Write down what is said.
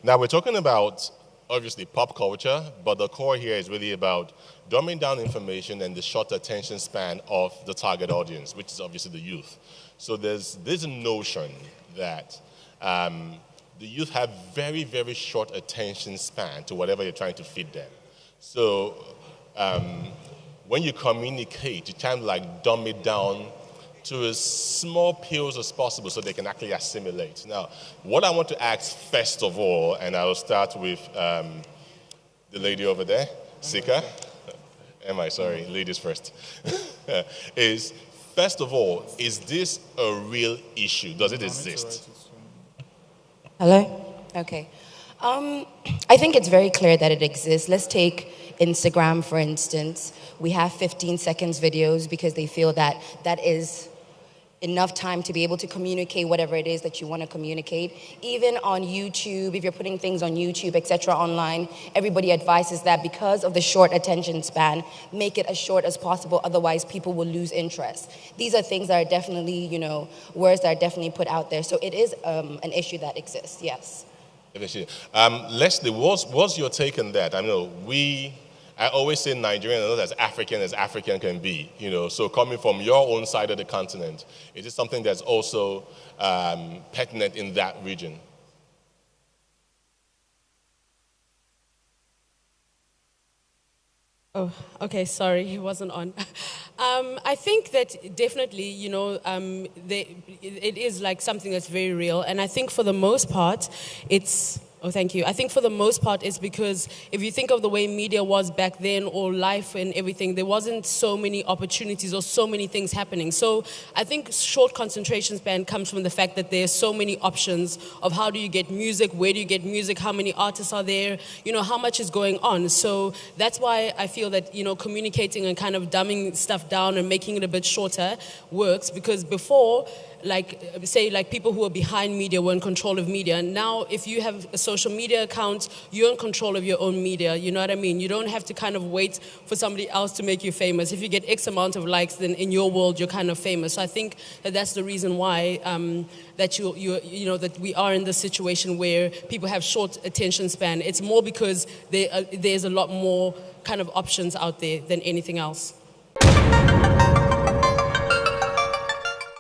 Now we're talking about obviously pop culture, but the core here is really about dumbing down information and the short attention span of the target audience, which is obviously the youth. So there's this notion that the youth have very, very short attention span to whatever you're trying to feed them. So when you communicate, you kind of like dumb it down to as small pills as possible so they can actually assimilate. Now, what I want to ask first of all, and I will start with the lady over there, Sika. Sorry, ladies first. Is, first of all, is this a real issue? Does it exist? Hello? Okay. I think it's very clear that it exists. Let's take Instagram, for instance. We have 15 seconds videos because they feel that that is enough time to be able to communicate whatever it is that you want to communicate. Even on YouTube, if you're putting things on YouTube, etc., online, everybody advises that because of the short attention span, make it as short as possible, otherwise people will lose interest. These are things that are definitely, words that are definitely put out there. So it is an issue that exists, yes. Leslie, what's your take on that? I always say Nigerian are not as African can be, So coming from your own side of the continent, is it something that's also pertinent in that region? Oh, okay, sorry, he wasn't on. I think that definitely, it is like something that's very real. And I think for the most part, Oh, thank you. I think for the most part it's because if you think of the way media was back then or life and everything, there wasn't so many opportunities or so many things happening. So I think short concentration span comes from the fact that there's so many options of how do you get music, where do you get music, how many artists are there, how much is going on. So that's why I feel that, communicating and kind of dumbing stuff down and making it a bit shorter works, because before, people who are behind media were in control of media. And now if you have a social media account, you're in control of your own media, you know what I mean? You don't have to kind of wait for somebody else to make you famous. If you get X amount of likes, then in your world, you're kind of famous. So I think that that's the reason why that we are in this situation where people have short attention span. It's more because there's a lot more kind of options out there than anything else.